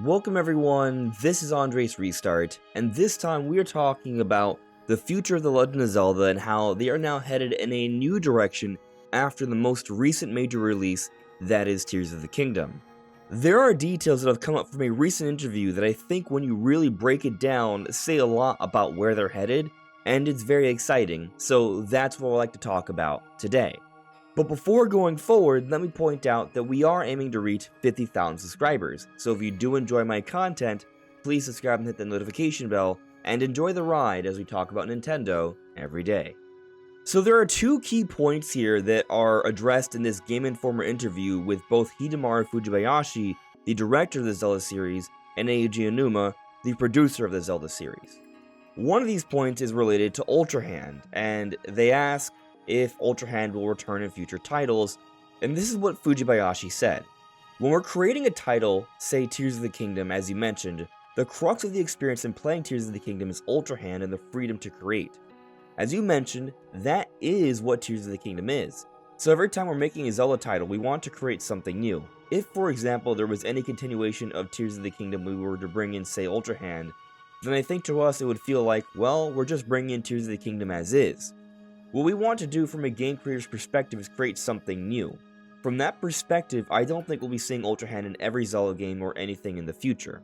Welcome everyone, this is Andre's Restart, and this time we are talking about the future of The Legend of Zelda and how they are now headed in a new direction after the most recent major release, that is Tears of the Kingdom. There are details that have come up from a recent interview that I think when you really break it down say a lot about where they're headed, and it's very exciting, so that's what I'd like to talk about today. But before going forward, let me point out that we are aiming to reach 50,000 subscribers, so if you do enjoy my content, please subscribe and hit the notification bell, and enjoy the ride as we talk about Nintendo every day. So there are two key points here that are addressed in this Game Informer interview with both Hidemaru Fujibayashi, the director of the Zelda series, and Eiji Aonuma, the producer of the Zelda series. One of these points is related to Ultra Hand, and they ask if Ultra Hand will return in future titles, and this is what Fujibayashi said. When we're creating a title, say Tears of the Kingdom as you mentioned, the crux of the experience in playing Tears of the Kingdom is Ultra Hand and the freedom to create. As you mentioned, that is what Tears of the Kingdom is. So every time we're making a Zelda title, we want to create something new. If, for example, there was any continuation of Tears of the Kingdom we were to bring in, say, Ultra Hand, then I think to us it would feel like, well, we're just bringing in Tears of the Kingdom as is. What we want to do from a game creator's perspective is create something new. From that perspective, I don't think we'll be seeing Ultra Hand in every Zelda game or anything in the future.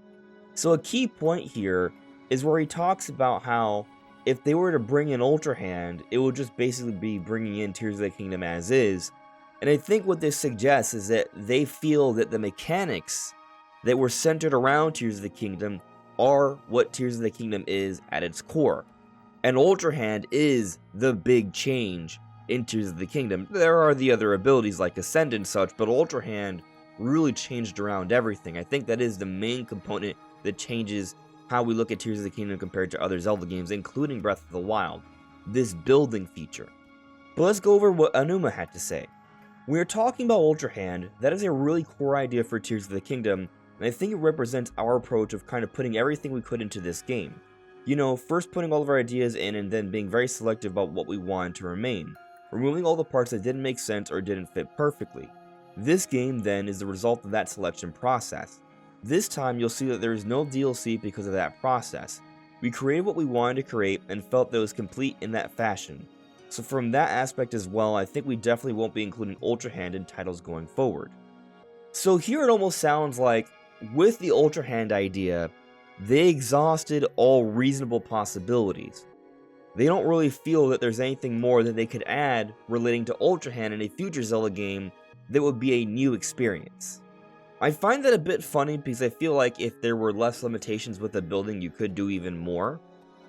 So a key point here is where he talks about how if they were to bring in Ultra Hand, it would just basically be bringing in Tears of the Kingdom as is. And I think what this suggests is that they feel that the mechanics that were centered around Tears of the Kingdom are what Tears of the Kingdom is at its core. And Ultra Hand is the big change in Tears of the Kingdom. There are the other abilities like Ascend and such, but Ultra Hand really changed around everything. I think that is the main component that changes how we look at Tears of the Kingdom compared to other Zelda games, including Breath of the Wild. This building feature. But let's go over what Aonuma had to say. When we're talking about Ultra Hand, that is a really core idea for Tears of the Kingdom, and I think it represents our approach of kind of putting everything we could into this game. You know, first putting all of our ideas in and then being very selective about what we wanted to remain, removing all the parts that didn't make sense or didn't fit perfectly. This game then is the result of that selection process. This time you'll see that there is no DLC because of that process. We created what we wanted to create and felt that it was complete in that fashion. So from that aspect as well, I think we definitely won't be including Ultra Hand in titles going forward. So here it almost sounds like, with the Ultra Hand idea, they exhausted all reasonable possibilities. They don't really feel that there's anything more that they could add relating to Ultra Hand in a future Zelda game that would be a new experience. I find that a bit funny because I feel like if there were less limitations with the building you could do even more.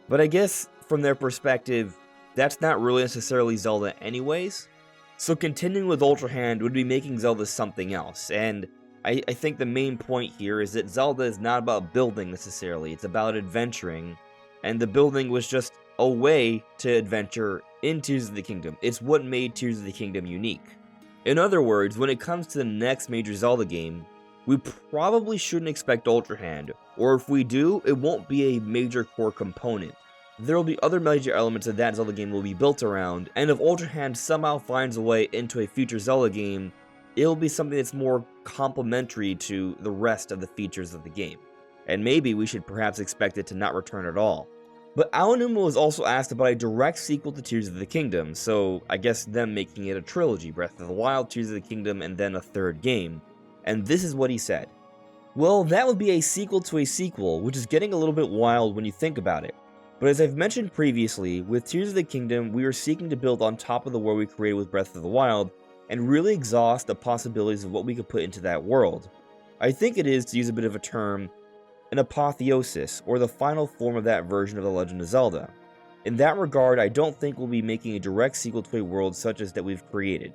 But I guess from their perspective, that's not really necessarily Zelda anyways. So continuing with Ultra Hand would be making Zelda something else, and I think the main point here is that Zelda is not about building necessarily, it's about adventuring, and the building was just a way to adventure in Tears of the Kingdom. It's what made Tears of the Kingdom unique. In other words, when it comes to the next major Zelda game, we probably shouldn't expect Ultra Hand, or if we do, it won't be a major core component. There will be other major elements that Zelda game will be built around, and if Ultra Hand somehow finds a way into a future Zelda game, it'll be something that's more complementary to the rest of the features of the game. And maybe we should perhaps expect it to not return at all. But Aonuma was also asked about a direct sequel to Tears of the Kingdom, so I guess them making it a trilogy, Breath of the Wild, Tears of the Kingdom, and then a third game. And this is what he said. Well, that would be a sequel to a sequel, which is getting a little bit wild when you think about it. But as I've mentioned previously, with Tears of the Kingdom, we are seeking to build on top of the world we created with Breath of the Wild, and really exhaust the possibilities of what we could put into that world. I think it is, to use a bit of a term, an apotheosis, or the final form of that version of The Legend of Zelda. In that regard, I don't think we'll be making a direct sequel to a world such as that we've created.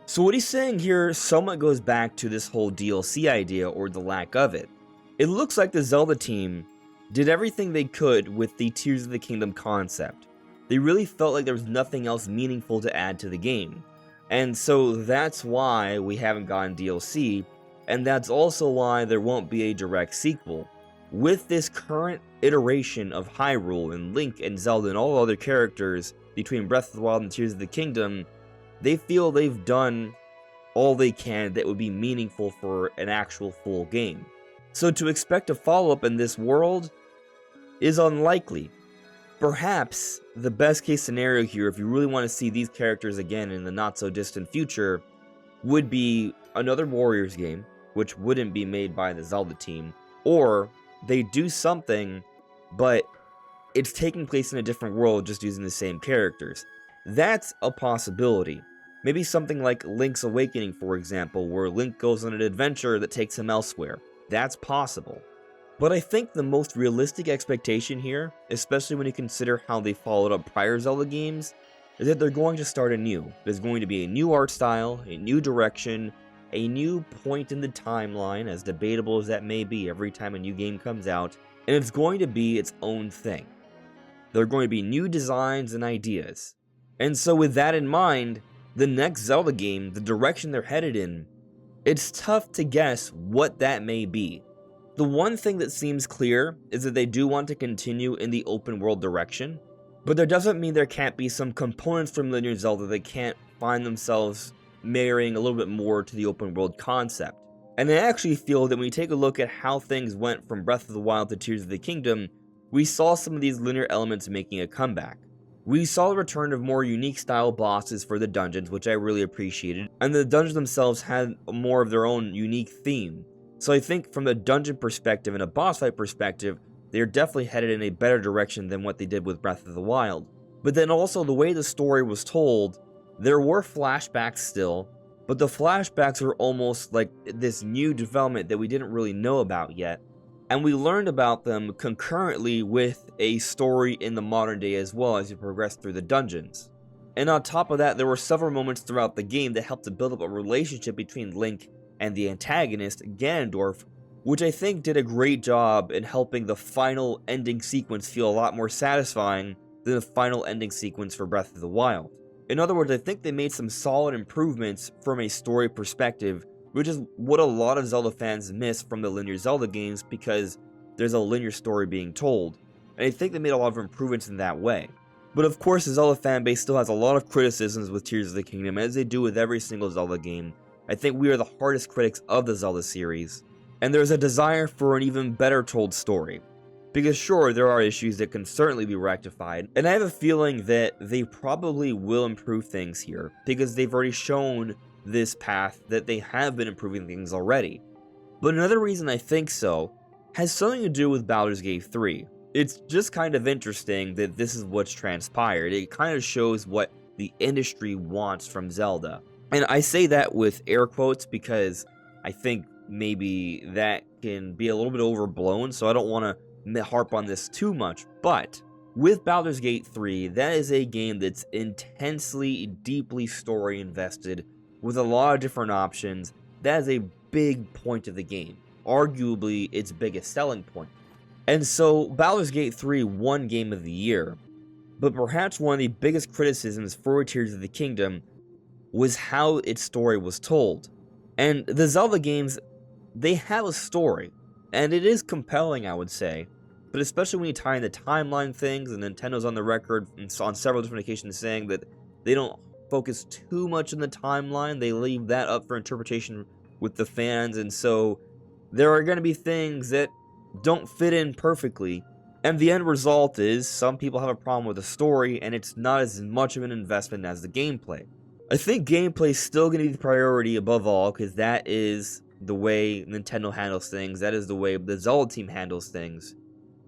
So what he's saying here somewhat goes back to this whole DLC idea, or the lack of it. It looks like the Zelda team did everything they could with the Tears of the Kingdom concept. They really felt like there was nothing else meaningful to add to the game. And so that's why we haven't gotten DLC, and that's also why there won't be a direct sequel. With this current iteration of Hyrule and Link and Zelda and all other characters between Breath of the Wild and Tears of the Kingdom, they feel they've done all they can that would be meaningful for an actual full game. So to expect a follow-up in this world is unlikely. Perhaps the best case scenario here, if you really want to see these characters again in the not so distant future, would be another Warriors game, which wouldn't be made by the Zelda team, or they do something, but it's taking place in a different world just using the same characters. That's a possibility. Maybe something like Link's Awakening, for example, where Link goes on an adventure that takes him elsewhere. That's possible. But I think the most realistic expectation here, especially when you consider how they followed up prior Zelda games, is that they're going to start anew. There's going to be a new art style, a new direction, a new point in the timeline, as debatable as that may be every time a new game comes out, and it's going to be its own thing. There are going to be new designs and ideas. And so with that in mind, the next Zelda game, the direction they're headed in, it's tough to guess what that may be. The one thing that seems clear is that they do want to continue in the open world direction, but that doesn't mean there can't be some components from Legend of Zelda that can't find themselves marrying a little bit more to the open world concept. And I actually feel that when you take a look at how things went from Breath of the Wild to Tears of the Kingdom, we saw some of these linear elements making a comeback. We saw the return of more unique style bosses for the dungeons, which I really appreciated, and the dungeons themselves had more of their own unique theme. So I think from a dungeon perspective and a boss fight perspective, they're definitely headed in a better direction than what they did with Breath of the Wild. But then also the way the story was told, there were flashbacks still, but the flashbacks were almost like this new development that we didn't really know about yet. And we learned about them concurrently with a story in the modern day as well as you progress through the dungeons. And on top of that, there were several moments throughout the game that helped to build up a relationship between Link and the antagonist, Ganondorf, which I think did a great job in helping the final ending sequence feel a lot more satisfying than the final ending sequence for Breath of the Wild. In other words, I think they made some solid improvements from a story perspective, which is what a lot of Zelda fans miss from the linear Zelda games because there's a linear story being told. And I think they made a lot of improvements in that way. But of course, the Zelda fanbase still has a lot of criticisms with Tears of the Kingdom, as they do with every single Zelda game. I think we are the hardest critics of the Zelda series. And there's a desire for an even better told story. Because sure, there are issues that can certainly be rectified, and I have a feeling that they probably will improve things here, because they've already shown this path that they have been improving things already. But another reason I think so has something to do with Baldur's Gate 3. It's just kind of interesting that this is what's transpired. It kind of shows what the industry wants from Zelda. And I say that with air quotes because I think maybe that can be a little bit overblown, so I don't want to harp on this too much. But with Baldur's Gate 3, that is a game that's intensely, deeply story invested with a lot of different options. That is a big point of the game, arguably its biggest selling point. And so Baldur's Gate 3 won Game of the Year, but perhaps one of the biggest criticisms for Tears of the Kingdom was how its story was told. And the Zelda games, they have a story, and it is compelling, I would say, but especially when you tie in the timeline things, and Nintendo's on the record on several different occasions saying that they don't focus too much on the timeline, they leave that up for interpretation with the fans, and so there are going to be things that don't fit in perfectly, and the end result is some people have a problem with the story, and it's not as much of an investment as the gameplay. I think gameplay is still going to be the priority above all, because that is the way Nintendo handles things, that is the way the Zelda team handles things.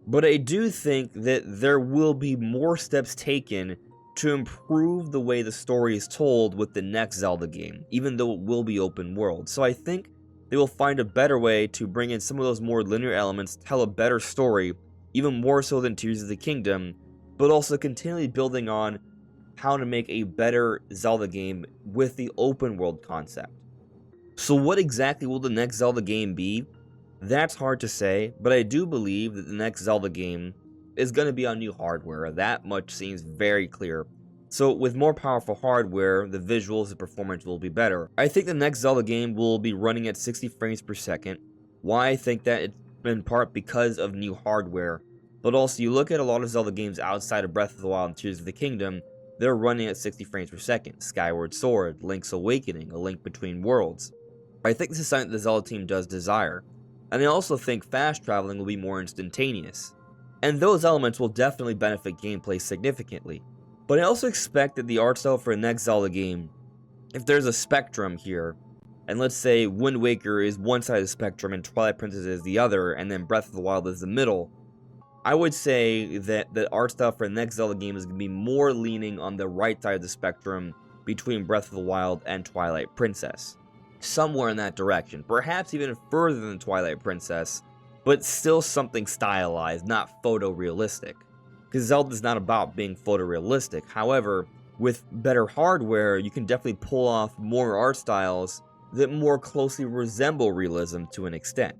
But I do think that there will be more steps taken to improve the way the story is told with the next Zelda game, even though it will be open world. So I think they will find a better way to bring in some of those more linear elements, tell a better story, even more so than Tears of the Kingdom, but also continually building on how to make a better Zelda game with the open world concept. So what exactly will the next Zelda game be? That's hard to say, but I do believe that the next Zelda game is going to be on new hardware. That much seems very clear. So with more powerful hardware, the visuals and performance will be better. I think the next Zelda game will be running at 60 frames per second. Why I think that? It's in part because of new hardware, but also you look at a lot of Zelda games outside of Breath of the Wild and Tears of the Kingdom, they're running at 60 frames per second. Skyward Sword, Link's Awakening, A Link Between Worlds. I think this is something the Zelda team does desire, and I also think fast traveling will be more instantaneous, and those elements will definitely benefit gameplay significantly. But I also expect that the art style for the next Zelda game, if there's a spectrum here, and let's say Wind Waker is one side of the spectrum and Twilight Princess is the other, and then Breath of the Wild is the middle, I would say that the art style for the next Zelda game is going to be more leaning on the right side of the spectrum between Breath of the Wild and Twilight Princess. Somewhere in that direction, perhaps even further than Twilight Princess, but still something stylized, not photorealistic. Because Zelda's not about being photorealistic. However, with better hardware, you can definitely pull off more art styles that more closely resemble realism to an extent.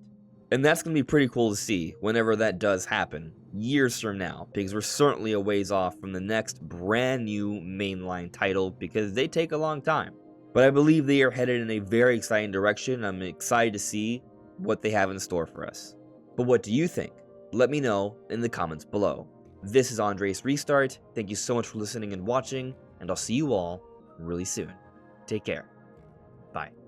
And that's going to be pretty cool to see whenever that does happen, years from now, because we're certainly a ways off from the next brand new mainline title, because they take a long time. But I believe they are headed in a very exciting direction. I'm excited to see what they have in store for us. But what do you think? Let me know in the comments below. This is Andres Restart. Thank you so much for listening and watching, and I'll see you all really soon. Take care. Bye.